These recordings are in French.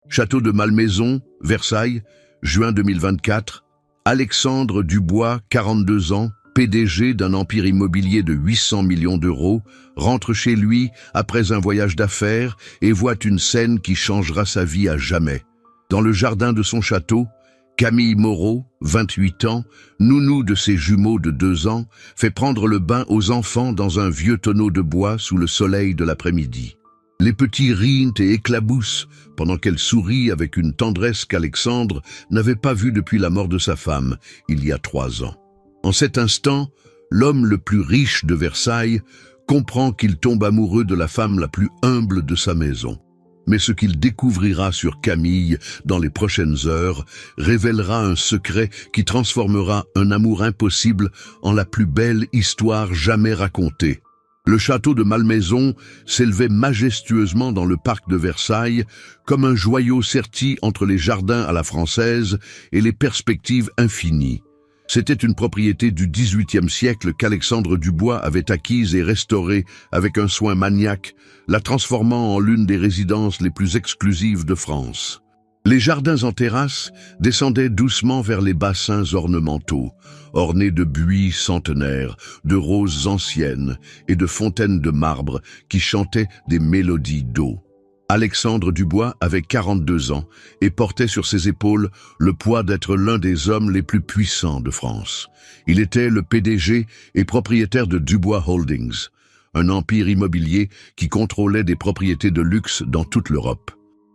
Château de Malmaison, Versailles, juin 2024. Alexandre Dubois, 42 ans, PDG d'un empire immobilier de 800 millions d'euros, rentre chez lui après un voyage d'affaires et voit une scène qui changera sa vie à jamais. Dans le jardin de son château, Camille Moreau, 28 ans, nounou de ses jumeaux de 2 ans, fait prendre le bain aux enfants dans un vieux tonneau de bois sous le soleil de l'après-midi. Les petits rient et éclaboussent pendant qu'elle sourit avec une tendresse qu'Alexandre n'avait pas vue depuis la mort de sa femme, il y a 3 ans. En cet instant, l'homme le plus riche de Versailles comprend qu'il tombe amoureux de la femme la plus humble de sa maison. Mais ce qu'il découvrira sur Camille dans les prochaines heures révélera un secret qui transformera un amour impossible en la plus belle histoire jamais racontée. Le château de Malmaison s'élevait majestueusement dans le parc de Versailles, comme un joyau serti entre les jardins à la française et les perspectives infinies. C'était une propriété du XVIIIe siècle qu'Alexandre Dubois avait acquise et restaurée avec un soin maniaque, la transformant en l'une des résidences les plus exclusives de France. Les jardins en terrasse descendaient doucement vers les bassins ornementaux, ornés de buis centenaires, de roses anciennes et de fontaines de marbre qui chantaient des mélodies d'eau. Alexandre Dubois avait 42 ans et portait sur ses épaules le poids d'être l'un des hommes les plus puissants de France. Il était le PDG et propriétaire de Dubois Holdings, un empire immobilier qui contrôlait des propriétés de luxe dans toute l'Europe.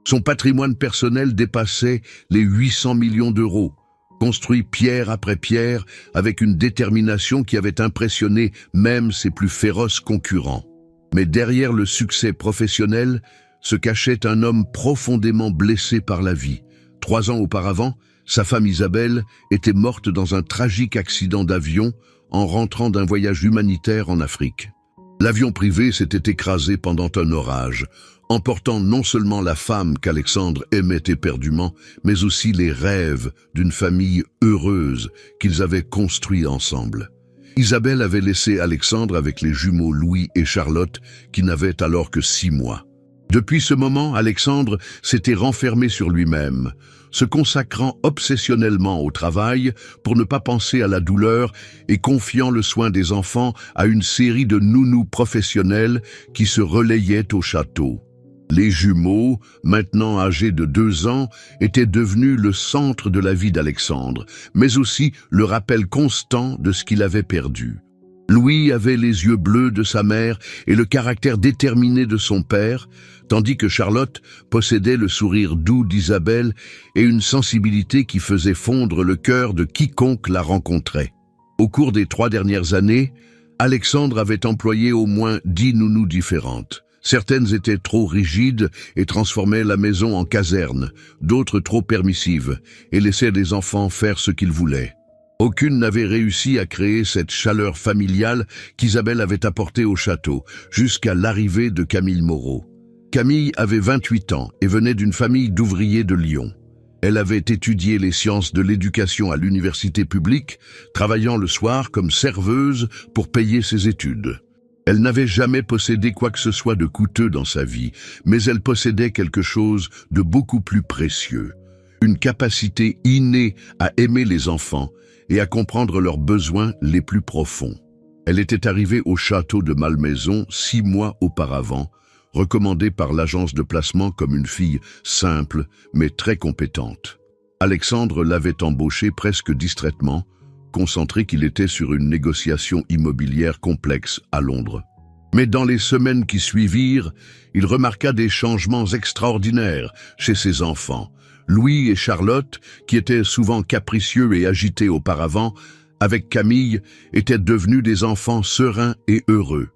Son patrimoine personnel dépassait les 800 millions d'euros, construit pierre après pierre avec une détermination qui avait impressionné même ses plus féroces concurrents. Mais derrière le succès professionnel se cachait un homme profondément blessé par la vie. 3 ans auparavant, sa femme Isabelle était morte dans un tragique accident d'avion en rentrant d'un voyage humanitaire en Afrique. L'avion privé s'était écrasé pendant un orage, emportant non seulement la femme qu'Alexandre aimait éperdument, mais aussi les rêves d'une famille heureuse qu'ils avaient construit ensemble. Isabelle avait laissé Alexandre avec les jumeaux Louis et Charlotte, qui n'avaient alors que 6 mois. Depuis ce moment, Alexandre s'était renfermé sur lui-même, se consacrant obsessionnellement au travail pour ne pas penser à la douleur et confiant le soin des enfants à une série de nounous professionnels qui se relayaient au château. Les jumeaux, maintenant âgés de 2 ans, étaient devenus le centre de la vie d'Alexandre, mais aussi le rappel constant de ce qu'il avait perdu. Louis avait les yeux bleus de sa mère et le caractère déterminé de son père, tandis que Charlotte possédait le sourire doux d'Isabelle et une sensibilité qui faisait fondre le cœur de quiconque la rencontrait. Au cours des 3 dernières années, Alexandre avait employé au moins 10 nounous différentes. Certaines étaient trop rigides et transformaient la maison en caserne, d'autres trop permissives et laissaient les enfants faire ce qu'ils voulaient. Aucune n'avait réussi à créer cette chaleur familiale qu'Isabelle avait apportée au château, jusqu'à l'arrivée de Camille Moreau. Camille avait 28 ans et venait d'une famille d'ouvriers de Lyon. Elle avait étudié les sciences de l'éducation à l'université publique, travaillant le soir comme serveuse pour payer ses études. Elle n'avait jamais possédé quoi que ce soit de coûteux dans sa vie, mais elle possédait quelque chose de beaucoup plus précieux, une capacité innée à aimer les enfants et à comprendre leurs besoins les plus profonds. Elle était arrivée au château de Malmaison 6 mois auparavant, recommandée par l'agence de placement comme une fille simple mais très compétente. Alexandre l'avait embauchée presque distraitement, concentré qu'il était sur une négociation immobilière complexe à Londres. Mais dans les semaines qui suivirent, il remarqua des changements extraordinaires chez ses enfants. Louis et Charlotte, qui étaient souvent capricieux et agités auparavant, avec Camille, étaient devenus des enfants sereins et heureux.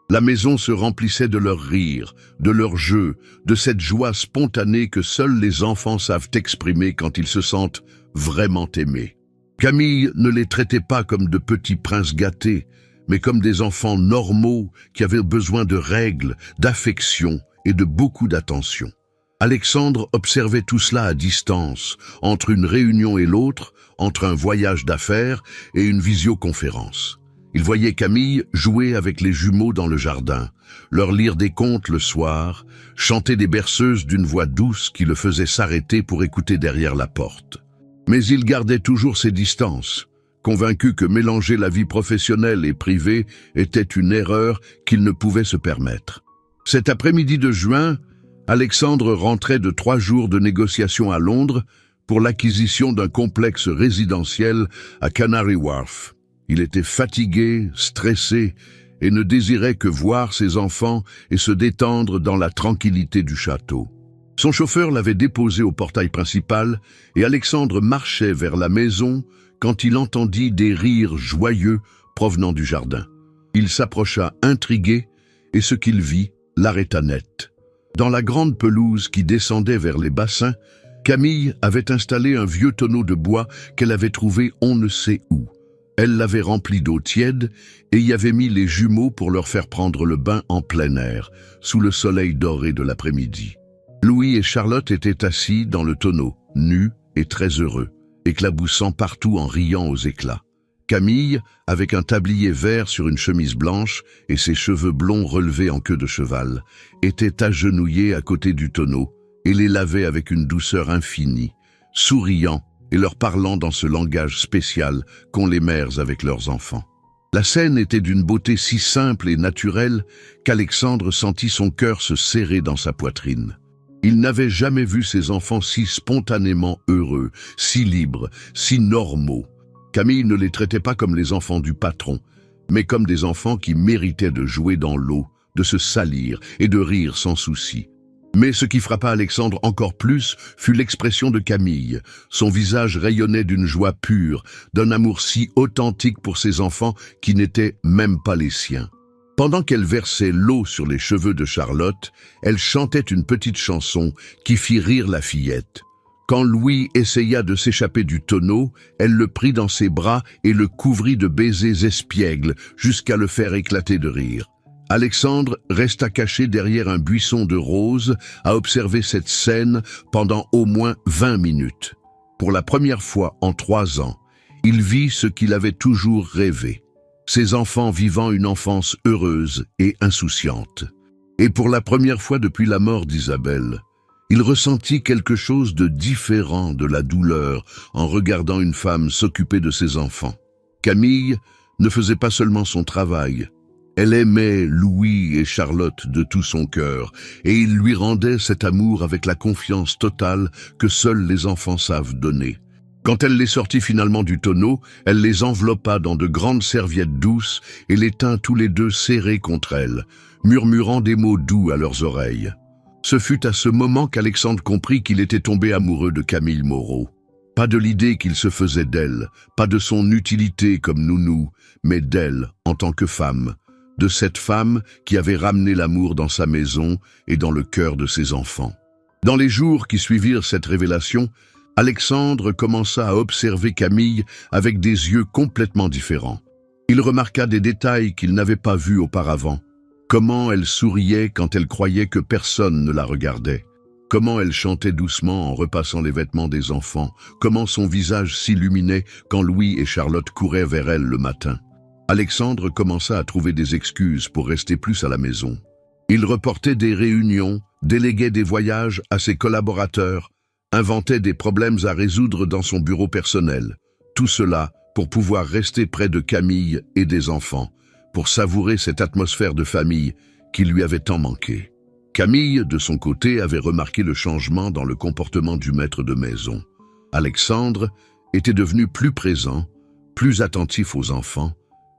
La maison se remplissait de leurs rires, de leurs jeux, de cette joie spontanée que seuls les enfants savent exprimer quand ils se sentent vraiment aimés. Camille ne les traitait pas comme de petits princes gâtés, mais comme des enfants normaux qui avaient besoin de règles, d'affection et de beaucoup d'attention. Alexandre observait tout cela à distance, entre une réunion et l'autre, entre un voyage d'affaires et une visioconférence. Il voyait Camille jouer avec les jumeaux dans le jardin, leur lire des contes le soir, chanter des berceuses d'une voix douce qui le faisait s'arrêter pour écouter derrière la porte. Mais il gardait toujours ses distances, convaincu que mélanger la vie professionnelle et privée était une erreur qu'il ne pouvait se permettre. Cet après-midi de juin, Alexandre rentrait de 3 jours de négociations à Londres pour l'acquisition d'un complexe résidentiel à Canary Wharf. Il était fatigué, stressé et ne désirait que voir ses enfants et se détendre dans la tranquillité du château. Son chauffeur l'avait déposé au portail principal et Alexandre marchait vers la maison quand il entendit des rires joyeux provenant du jardin. Il s'approcha intrigué et ce qu'il vit l'arrêta net. Dans la grande pelouse qui descendait vers les bassins, Camille avait installé un vieux tonneau de bois qu'elle avait trouvé on ne sait où. Elle l'avait rempli d'eau tiède et y avait mis les jumeaux pour leur faire prendre le bain en plein air, sous le soleil doré de l'après-midi. Louis et Charlotte étaient assis dans le tonneau, nus et très heureux, éclaboussant partout en riant aux éclats. Camille, avec un tablier vert sur une chemise blanche et ses cheveux blonds relevés en queue de cheval, était agenouillée à côté du tonneau et les lavait avec une douceur infinie, souriant et leur parlant dans ce langage spécial qu'ont les mères avec leurs enfants. La scène était d'une beauté si simple et naturelle qu'Alexandre sentit son cœur se serrer dans sa poitrine. Il n'avait jamais vu ses enfants si spontanément heureux, si libres, si normaux. Camille ne les traitait pas comme les enfants du patron, mais comme des enfants qui méritaient de jouer dans l'eau, de se salir et de rire sans souci. Mais ce qui frappa Alexandre encore plus fut l'expression de Camille. Son visage rayonnait d'une joie pure, d'un amour si authentique pour ses enfants qui n'étaient même pas les siens. Pendant qu'elle versait l'eau sur les cheveux de Charlotte, elle chantait une petite chanson qui fit rire la fillette. Quand Louis essaya de s'échapper du tonneau, elle le prit dans ses bras et le couvrit de baisers espiègles jusqu'à le faire éclater de rire. Alexandre resta caché derrière un buisson de roses à observer cette scène pendant au moins 20 minutes. Pour la première fois en 3 ans, il vit ce qu'il avait toujours rêvé. Ses enfants vivant une enfance heureuse et insouciante. Et pour la première fois depuis la mort d'Isabelle, il ressentit quelque chose de différent de la douleur en regardant une femme s'occuper de ses enfants. Camille ne faisait pas seulement son travail. Elle aimait Louis et Charlotte de tout son cœur, et il lui rendait cet amour avec la confiance totale que seuls les enfants savent donner. Quand elle les sortit finalement du tonneau, elle les enveloppa dans de grandes serviettes douces et les tint tous les deux serrés contre elle, murmurant des mots doux à leurs oreilles. Ce fut à ce moment qu'Alexandre comprit qu'il était tombé amoureux de Camille Moreau. Pas de l'idée qu'il se faisait d'elle, pas de son utilité comme nounou, mais d'elle en tant que femme, de cette femme qui avait ramené l'amour dans sa maison et dans le cœur de ses enfants. Dans les jours qui suivirent cette révélation, Alexandre commença à observer Camille avec des yeux complètement différents. Il remarqua des détails qu'il n'avait pas vus auparavant. Comment elle souriait quand elle croyait que personne ne la regardait. Comment elle chantait doucement en repassant les vêtements des enfants. Comment son visage s'illuminait quand Louis et Charlotte couraient vers elle le matin. Alexandre commença à trouver des excuses pour rester plus à la maison. Il reportait des réunions, déléguait des voyages à ses collaborateurs, inventait des problèmes à résoudre dans son bureau personnel. Tout cela pour pouvoir rester près de Camille et des enfants, pour savourer cette atmosphère de famille qui lui avait tant manqué. Camille, de son côté, avait remarqué le changement dans le comportement du maître de maison. Alexandre était devenu plus présent, plus attentif aux enfants,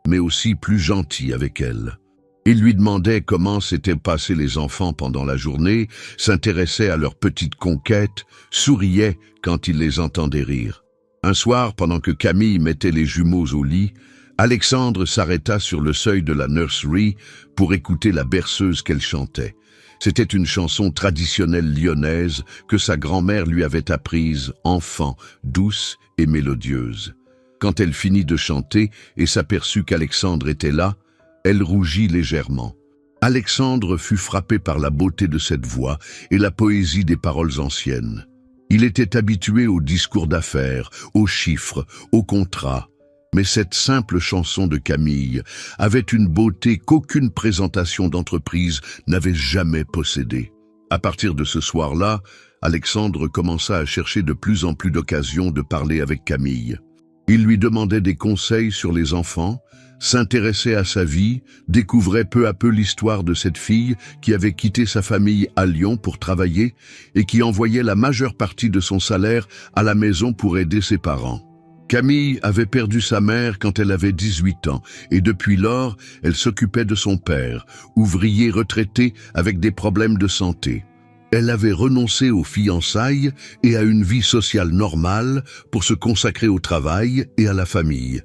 mais aussi plus gentil avec elle. Il lui demandait comment s'étaient passés les enfants pendant la journée, s'intéressait à leurs petites conquêtes, souriait quand il les entendait rire. Un soir, pendant que Camille mettait les jumeaux au lit, Alexandre s'arrêta sur le seuil de la nursery pour écouter la berceuse qu'elle chantait. C'était une chanson traditionnelle lyonnaise que sa grand-mère lui avait apprise, enfant, douce et mélodieuse. Quand elle finit de chanter et s'aperçut qu'Alexandre était là, elle rougit légèrement. Alexandre fut frappé par la beauté de cette voix et la poésie des paroles anciennes. Il était habitué aux discours d'affaires, aux chiffres, aux contrats. Mais cette simple chanson de Camille avait une beauté qu'aucune présentation d'entreprise n'avait jamais possédée. À partir de ce soir-là, Alexandre commença à chercher de plus en plus d'occasions de parler avec Camille. Il lui demandait des conseils sur les enfants, s'intéressait à sa vie, découvrait peu à peu l'histoire de cette fille qui avait quitté sa famille à Lyon pour travailler et qui envoyait la majeure partie de son salaire à la maison pour aider ses parents. Camille avait perdu sa mère quand elle avait 18 ans et depuis lors, elle s'occupait de son père, ouvrier retraité avec des problèmes de santé. Elle avait renoncé aux fiançailles et à une vie sociale normale pour se consacrer au travail et à la famille.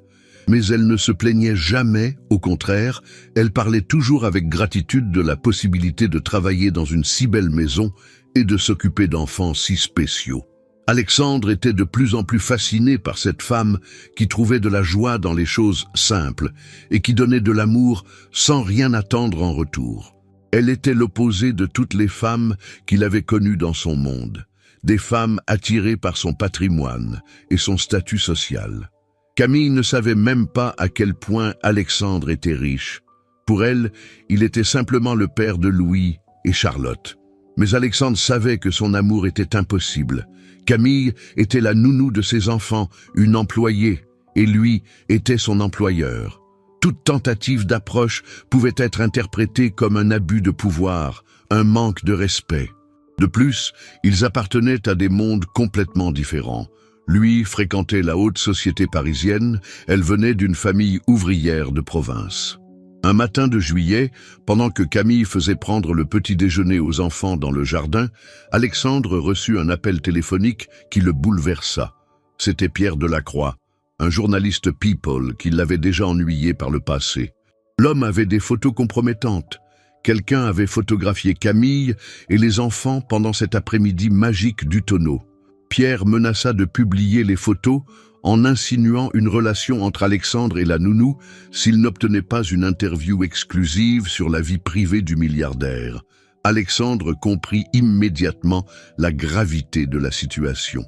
Mais elle ne se plaignait jamais, au contraire, elle parlait toujours avec gratitude de la possibilité de travailler dans une si belle maison et de s'occuper d'enfants si spéciaux. Alexandre était de plus en plus fasciné par cette femme qui trouvait de la joie dans les choses simples et qui donnait de l'amour sans rien attendre en retour. Elle était l'opposé de toutes les femmes qu'il avait connues dans son monde, des femmes attirées par son patrimoine et son statut social. Camille ne savait même pas à quel point Alexandre était riche. Pour elle, il était simplement le père de Louis et Charlotte. Mais Alexandre savait que son amour était impossible. Camille était la nounou de ses enfants, une employée, et lui était son employeur. Toute tentative d'approche pouvait être interprétée comme un abus de pouvoir, un manque de respect. De plus, ils appartenaient à des mondes complètement différents. Lui fréquentait la haute société parisienne, elle venait d'une famille ouvrière de province. Un matin de juillet, pendant que Camille faisait prendre le petit déjeuner aux enfants dans le jardin, Alexandre reçut un appel téléphonique qui le bouleversa. C'était Pierre Delacroix, un journaliste People qui l'avait déjà ennuyé par le passé. L'homme avait des photos compromettantes. Quelqu'un avait photographié Camille et les enfants pendant cet après-midi magique du tonneau. Pierre menaça de publier les photos en insinuant une relation entre Alexandre et la nounou s'il n'obtenait pas une interview exclusive sur la vie privée du milliardaire. Alexandre comprit immédiatement la gravité de la situation.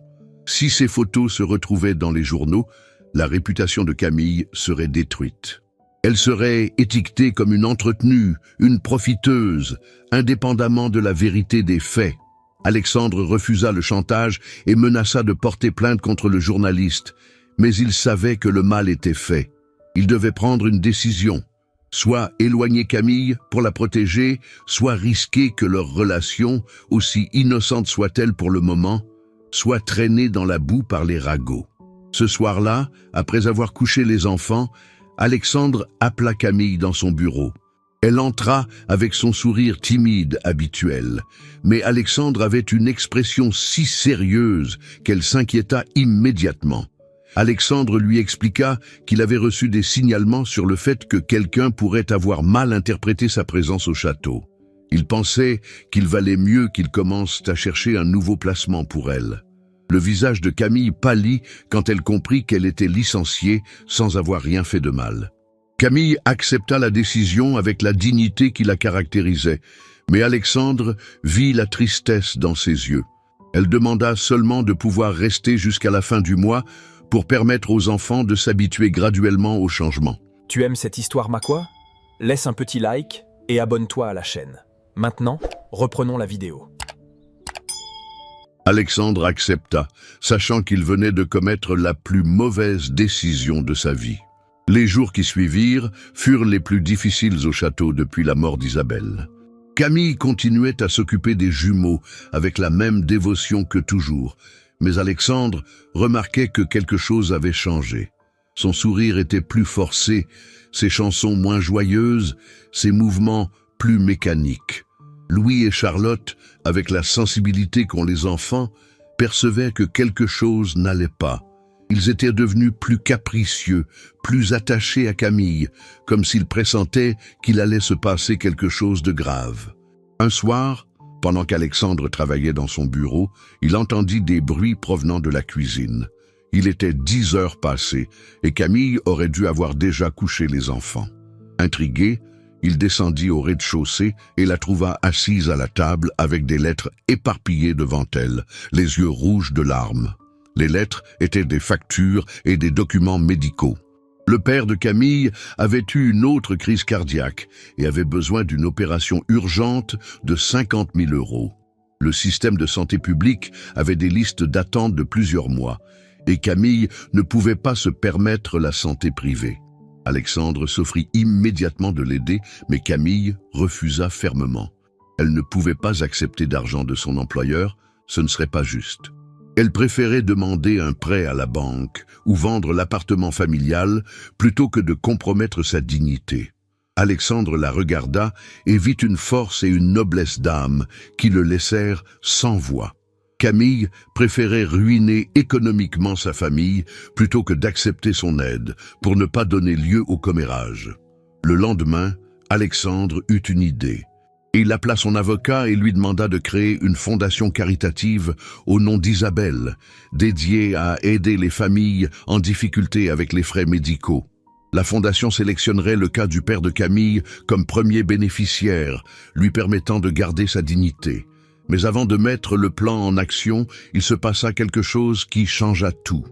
Si ces photos se retrouvaient dans les journaux, la réputation de Camille serait détruite. Elle serait étiquetée comme une entretenue, une profiteuse, indépendamment de la vérité des faits. Alexandre refusa le chantage et menaça de porter plainte contre le journaliste, mais il savait que le mal était fait. Il devait prendre une décision, soit éloigner Camille pour la protéger, soit risquer que leur relation, aussi innocente soit-elle pour le moment, soit traînée dans la boue par les ragots. Ce soir-là, après avoir couché les enfants, Alexandre appela Camille dans son bureau. Elle entra avec son sourire timide habituel, mais Alexandre avait une expression si sérieuse qu'elle s'inquiéta immédiatement. Alexandre lui expliqua qu'il avait reçu des signalements sur le fait que quelqu'un pourrait avoir mal interprété sa présence au château. Il pensait qu'il valait mieux qu'il commence à chercher un nouveau placement pour elle. Le visage de Camille pâlit quand elle comprit qu'elle était licenciée sans avoir rien fait de mal. Camille accepta la décision avec la dignité qui la caractérisait, mais Alexandre vit la tristesse dans ses yeux. Elle demanda seulement de pouvoir rester jusqu'à la fin du mois pour permettre aux enfants de s'habituer graduellement au changement. Tu aimes cette histoire, ma quoi? Laisse un petit like et abonne-toi à la chaîne. Maintenant, reprenons la vidéo. Alexandre accepta, sachant qu'il venait de commettre la plus mauvaise décision de sa vie. Les jours qui suivirent furent les plus difficiles au château depuis la mort d'Isabelle. Camille continuait à s'occuper des jumeaux avec la même dévotion que toujours, mais Alexandre remarquait que quelque chose avait changé. Son sourire était plus forcé, ses chansons moins joyeuses, ses mouvements plus mécaniques. Louis et Charlotte, avec la sensibilité qu'ont les enfants, percevaient que quelque chose n'allait pas. Ils étaient devenus plus capricieux, plus attachés à Camille, comme s'ils pressentaient qu'il allait se passer quelque chose de grave. Un soir, pendant qu'Alexandre travaillait dans son bureau, il entendit des bruits provenant de la cuisine. Il était 10 heures passées et Camille aurait dû avoir déjà couché les enfants. Intrigué, il descendit au rez-de-chaussée et la trouva assise à la table avec des lettres éparpillées devant elle, les yeux rouges de larmes. Les lettres étaient des factures et des documents médicaux. Le père de Camille avait eu une autre crise cardiaque et avait besoin d'une opération urgente de 50 000 €. Le système de santé publique avait des listes d'attente de plusieurs mois et Camille ne pouvait pas se permettre la santé privée. Alexandre s'offrit immédiatement de l'aider, mais Camille refusa fermement. Elle ne pouvait pas accepter d'argent de son employeur, ce ne serait pas juste. Elle préférait demander un prêt à la banque ou vendre l'appartement familial plutôt que de compromettre sa dignité. Alexandre la regarda et vit une force et une noblesse d'âme qui le laissèrent sans voix. Camille préférait ruiner économiquement sa famille plutôt que d'accepter son aide pour ne pas donner lieu au commérage. Le lendemain, Alexandre eut une idée. Il appela son avocat et lui demanda de créer une fondation caritative au nom d'Isabelle, dédiée à aider les familles en difficulté avec les frais médicaux. La fondation sélectionnerait le cas du père de Camille comme premier bénéficiaire, lui permettant de garder sa dignité. Mais avant de mettre le plan en action, il se passa quelque chose qui changea tout.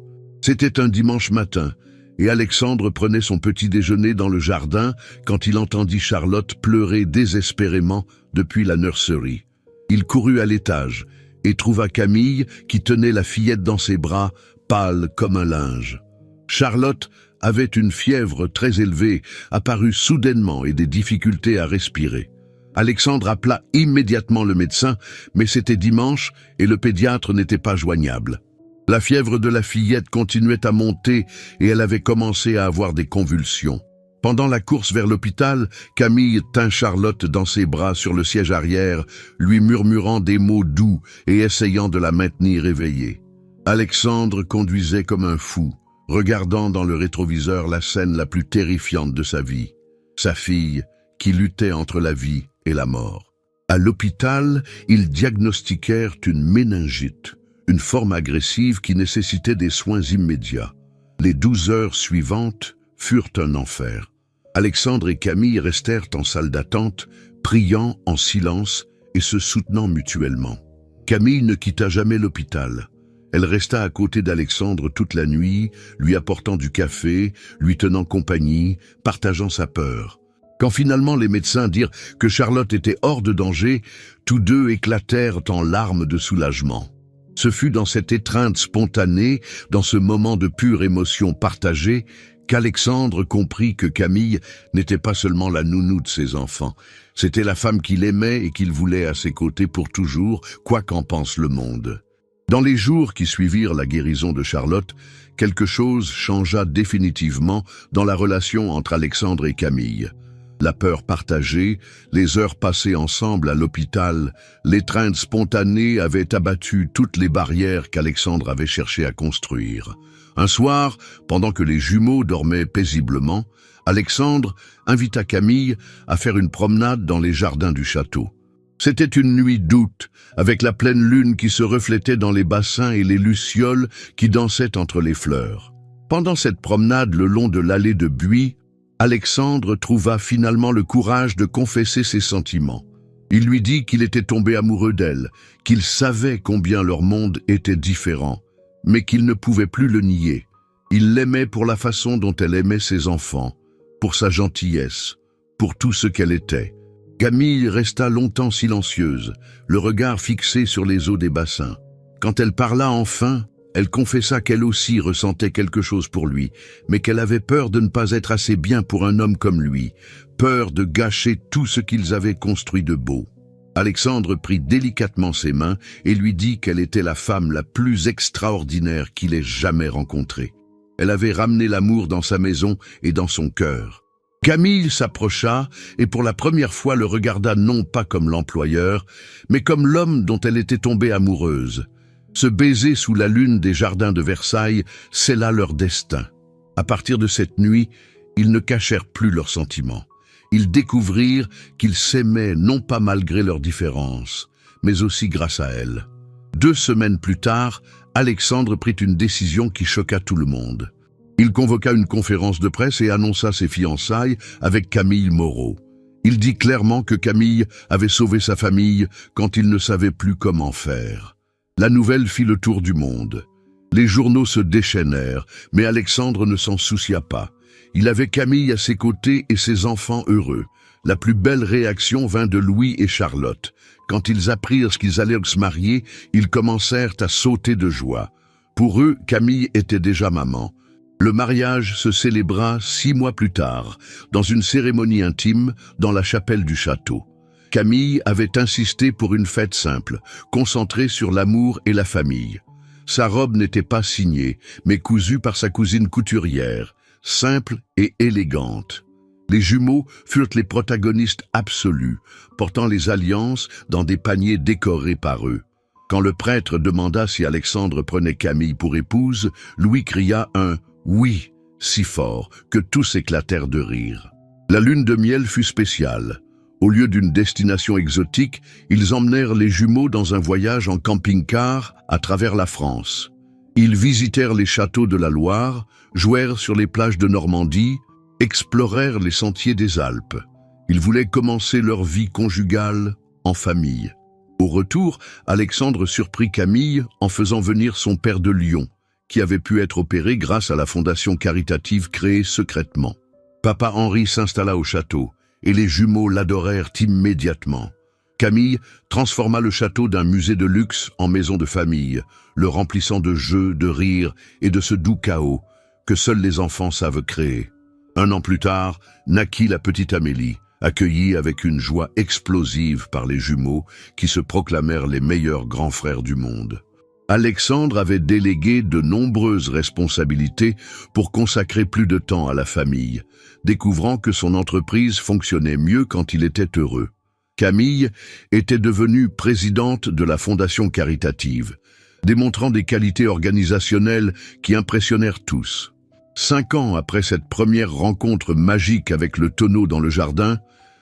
C'était un dimanche matin, et Alexandre prenait son petit déjeuner dans le jardin quand il entendit Charlotte pleurer désespérément depuis la nurserie. Il courut à l'étage et trouva Camille qui tenait la fillette dans ses bras, pâle comme un linge. Charlotte avait une fièvre très élevée, apparue soudainement et des difficultés à respirer. Alexandre appela immédiatement le médecin, mais c'était dimanche et le pédiatre n'était pas joignable. La fièvre de la fillette continuait à monter et elle avait commencé à avoir des convulsions. Pendant la course vers l'hôpital, Camille tint Charlotte dans ses bras sur le siège arrière, lui murmurant des mots doux et essayant de la maintenir éveillée. Alexandre conduisait comme un fou, regardant dans le rétroviseur la scène la plus terrifiante de sa vie. Sa fille qui luttait entre la vie et la mort. À l'hôpital, ils diagnostiquèrent une méningite, une forme agressive qui nécessitait des soins immédiats. Les 12 heures suivantes furent un enfer. Alexandre et Camille restèrent en salle d'attente, priant en silence et se soutenant mutuellement. Camille ne quitta jamais l'hôpital. Elle resta à côté d'Alexandre toute la nuit, lui apportant du café, lui tenant compagnie, partageant sa peur. Quand finalement les médecins dirent que Charlotte était hors de danger, tous deux éclatèrent en larmes de soulagement. Ce fut dans cette étreinte spontanée, dans ce moment de pure émotion partagée, qu'Alexandre comprit que Camille n'était pas seulement la nounou de ses enfants. C'était la femme qu'il aimait et qu'il voulait à ses côtés pour toujours, quoi qu'en pense le monde. Dans les jours qui suivirent la guérison de Charlotte, quelque chose changea définitivement dans la relation entre Alexandre et Camille. La peur partagée, les heures passées ensemble à l'hôpital, l'étreinte spontanée avaient abattu toutes les barrières qu'Alexandre avait cherché à construire. Un soir, pendant que les jumeaux dormaient paisiblement, Alexandre invita Camille à faire une promenade dans les jardins du château. C'était une nuit d'août, avec la pleine lune qui se reflétait dans les bassins et les lucioles qui dansaient entre les fleurs. Pendant cette promenade le long de l'allée de buis, Alexandre trouva finalement le courage de confesser ses sentiments. Il lui dit qu'il était tombé amoureux d'elle, qu'il savait combien leur monde était différent, mais qu'il ne pouvait plus le nier. Il l'aimait pour la façon dont elle aimait ses enfants, pour sa gentillesse, pour tout ce qu'elle était. Camille resta longtemps silencieuse, le regard fixé sur les eaux des bassins. Quand elle parla enfin, elle confessa qu'elle aussi ressentait quelque chose pour lui, mais qu'elle avait peur de ne pas être assez bien pour un homme comme lui, peur de gâcher tout ce qu'ils avaient construit de beau. Alexandre prit délicatement ses mains et lui dit qu'elle était la femme la plus extraordinaire qu'il ait jamais rencontrée. Elle avait ramené l'amour dans sa maison et dans son cœur. Camille s'approcha et pour la première fois le regarda non pas comme l'employeur, mais comme l'homme dont elle était tombée amoureuse. Ce baiser sous la lune des jardins de Versailles scella leur destin. À partir de cette nuit, ils ne cachèrent plus leurs sentiments. Ils découvrirent qu'ils s'aimaient non pas malgré leurs différences, mais aussi grâce à elle. 2 semaines plus tard, Alexandre prit une décision qui choqua tout le monde. Il convoqua une conférence de presse et annonça ses fiançailles avec Camille Moreau. Il dit clairement que Camille avait sauvé sa famille quand il ne savait plus comment faire. La nouvelle fit le tour du monde. Les journaux se déchaînèrent, mais Alexandre ne s'en soucia pas. Il avait Camille à ses côtés et ses enfants heureux. La plus belle réaction vint de Louis et Charlotte. Quand ils apprirent qu'ils allaient se marier, ils commencèrent à sauter de joie. Pour eux, Camille était déjà maman. Le mariage se célébra 6 mois plus tard, dans une cérémonie intime dans la chapelle du château. Camille avait insisté pour une fête simple, concentrée sur l'amour et la famille. Sa robe n'était pas signée, mais cousue par sa cousine couturière, simple et élégante. Les jumeaux furent les protagonistes absolus, portant les alliances dans des paniers décorés par eux. Quand le prêtre demanda si Alexandre prenait Camille pour épouse, Louis cria un « oui » si fort que tous éclatèrent de rire. La lune de miel fut spéciale. Au lieu d'une destination exotique, ils emmenèrent les jumeaux dans un voyage en camping-car à travers la France. Ils visitèrent les châteaux de la Loire, jouèrent sur les plages de Normandie, explorèrent les sentiers des Alpes. Ils voulaient commencer leur vie conjugale en famille. Au retour, Alexandre surprit Camille en faisant venir son père de Lyon, qui avait pu être opéré grâce à la fondation caritative créée secrètement. Papa Henri s'installa au château, et les jumeaux l'adorèrent immédiatement. Camille transforma le château d'un musée de luxe en maison de famille, le remplissant de jeux, de rires et de ce doux chaos que seuls les enfants savent créer. 1 an plus tard, naquit la petite Amélie, accueillie avec une joie explosive par les jumeaux qui se proclamèrent les meilleurs grands frères du monde. Alexandre avait délégué de nombreuses responsabilités pour consacrer plus de temps à la famille, découvrant que son entreprise fonctionnait mieux quand il était heureux. Camille était devenue présidente de la fondation caritative, démontrant des qualités organisationnelles qui impressionnèrent tous. 5 ans après cette première rencontre magique avec le tonneau dans le jardin,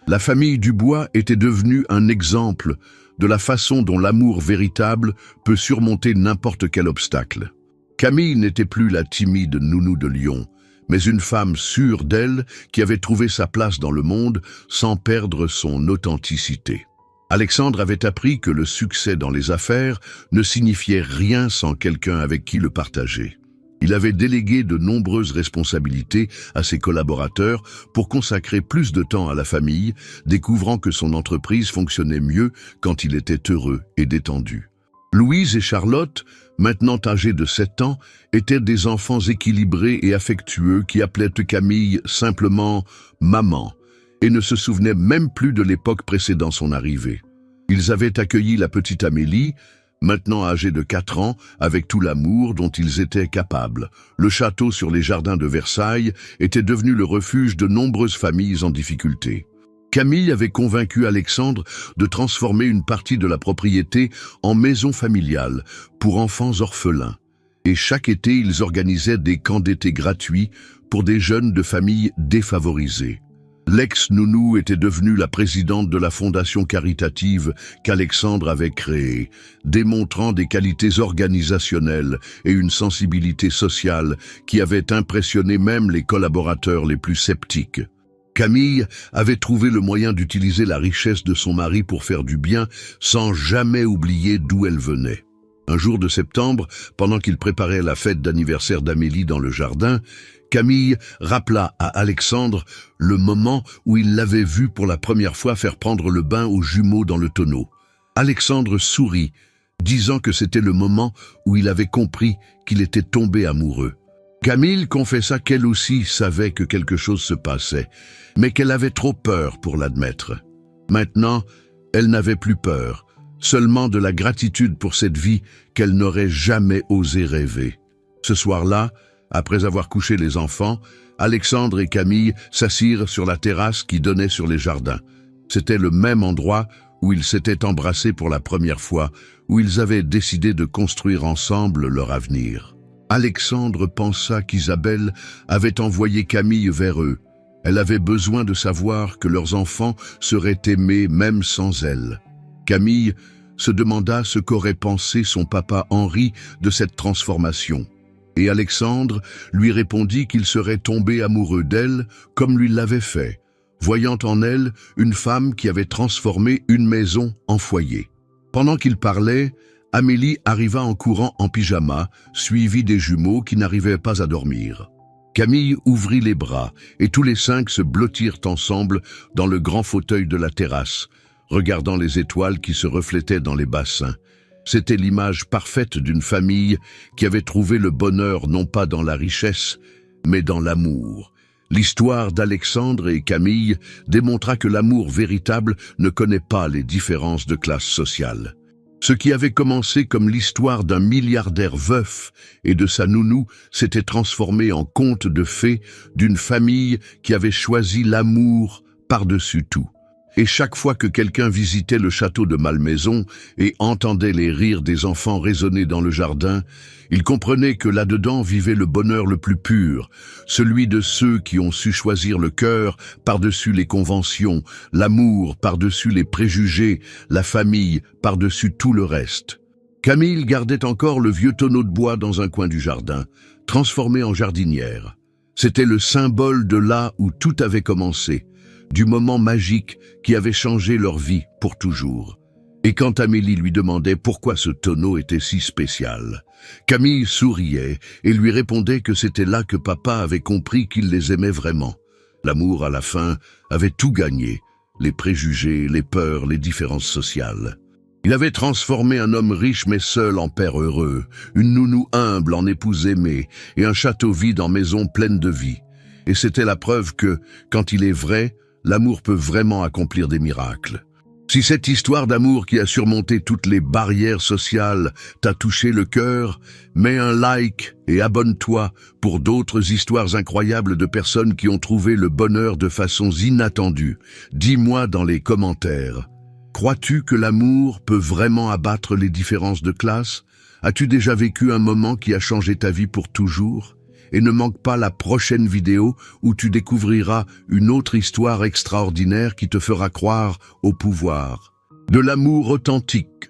la famille Dubois était devenue un exemple de la façon dont l'amour véritable peut surmonter n'importe quel obstacle. Camille n'était plus la timide nounou de Lyon, mais une femme sûre d'elle qui avait trouvé sa place dans le monde sans perdre son authenticité. Alexandre avait appris que le succès dans les affaires ne signifiait rien sans quelqu'un avec qui le partager. Il avait délégué de nombreuses responsabilités à ses collaborateurs pour consacrer plus de temps à la famille, découvrant que son entreprise fonctionnait mieux quand il était heureux et détendu. Louise et Charlotte, maintenant âgés de 7 ans, étaient des enfants équilibrés et affectueux qui appelaient Camille simplement « maman » et ne se souvenaient même plus de l'époque précédant son arrivée. Ils avaient accueilli la petite Amélie, maintenant âgée de 4 ans, avec tout l'amour dont ils étaient capables. Le château sur les jardins de Versailles était devenu le refuge de nombreuses familles en difficulté. Camille avait convaincu Alexandre de transformer une partie de la propriété en maison familiale pour enfants orphelins. Et chaque été, ils organisaient des camps d'été gratuits pour des jeunes de familles défavorisées. L'ex-nounou était devenue la présidente de la fondation caritative qu'Alexandre avait créée, démontrant des qualités organisationnelles et une sensibilité sociale qui avaient impressionné même les collaborateurs les plus sceptiques. Camille avait trouvé le moyen d'utiliser la richesse de son mari pour faire du bien sans jamais oublier d'où elle venait. Un jour de septembre, pendant qu'il préparait la fête d'anniversaire d'Amélie dans le jardin, Camille rappela à Alexandre le moment où il l'avait vu pour la première fois faire prendre le bain aux jumeaux dans le tonneau. Alexandre sourit, disant que c'était le moment où il avait compris qu'il était tombé amoureux. Camille confessa qu'elle aussi savait que quelque chose se passait, mais qu'elle avait trop peur pour l'admettre. Maintenant, elle n'avait plus peur, seulement de la gratitude pour cette vie qu'elle n'aurait jamais osé rêver. Ce soir-là, après avoir couché les enfants, Alexandre et Camille s'assirent sur la terrasse qui donnait sur les jardins. C'était le même endroit où ils s'étaient embrassés pour la première fois, où ils avaient décidé de construire ensemble leur avenir. Alexandre pensa qu'Isabelle avait envoyé Camille vers eux. Elle avait besoin de savoir que leurs enfants seraient aimés même sans elle. Camille se demanda ce qu'aurait pensé son papa Henri de cette transformation. Et Alexandre lui répondit qu'il serait tombé amoureux d'elle comme lui l'avait fait, voyant en elle une femme qui avait transformé une maison en foyer. Pendant qu'il parlait, Amélie arriva en courant en pyjama, suivie des jumeaux qui n'arrivaient pas à dormir. Camille ouvrit les bras et tous les 5 se blottirent ensemble dans le grand fauteuil de la terrasse, regardant les étoiles qui se reflétaient dans les bassins. C'était l'image parfaite d'une famille qui avait trouvé le bonheur non pas dans la richesse, mais dans l'amour. L'histoire d'Alexandre et Camille démontra que l'amour véritable ne connaît pas les différences de classe sociale. Ce qui avait commencé comme l'histoire d'un milliardaire veuf et de sa nounou s'était transformé en conte de fées d'une famille qui avait choisi l'amour par-dessus tout. Et chaque fois que quelqu'un visitait le château de Malmaison et entendait les rires des enfants résonner dans le jardin, il comprenait que là-dedans vivait le bonheur le plus pur, celui de ceux qui ont su choisir le cœur par-dessus les conventions, l'amour par-dessus les préjugés, la famille par-dessus tout le reste. Camille gardait encore le vieux tonneau de bois dans un coin du jardin, transformé en jardinière. C'était le symbole de là où tout avait commencé, du moment magique qui avait changé leur vie pour toujours. Et quand Amélie lui demandait pourquoi ce tonneau était si spécial, Camille souriait et lui répondait que c'était là que papa avait compris qu'il les aimait vraiment. L'amour, à la fin, avait tout gagné, les préjugés, les peurs, les différences sociales. Il avait transformé un homme riche mais seul en père heureux, une nounou humble en épouse aimée et un château vide en maison pleine de vie. Et c'était la preuve que, quand il est vrai, l'amour peut vraiment accomplir des miracles. Si cette histoire d'amour qui a surmonté toutes les barrières sociales t'a touché le cœur, mets un like et abonne-toi pour d'autres histoires incroyables de personnes qui ont trouvé le bonheur de façons inattendues. Dis-moi dans les commentaires, crois-tu que l'amour peut vraiment abattre les différences de classe? As-tu déjà vécu un moment qui a changé ta vie pour toujours? Et ne manque pas la prochaine vidéo où tu découvriras une autre histoire extraordinaire qui te fera croire au pouvoir de l'amour authentique.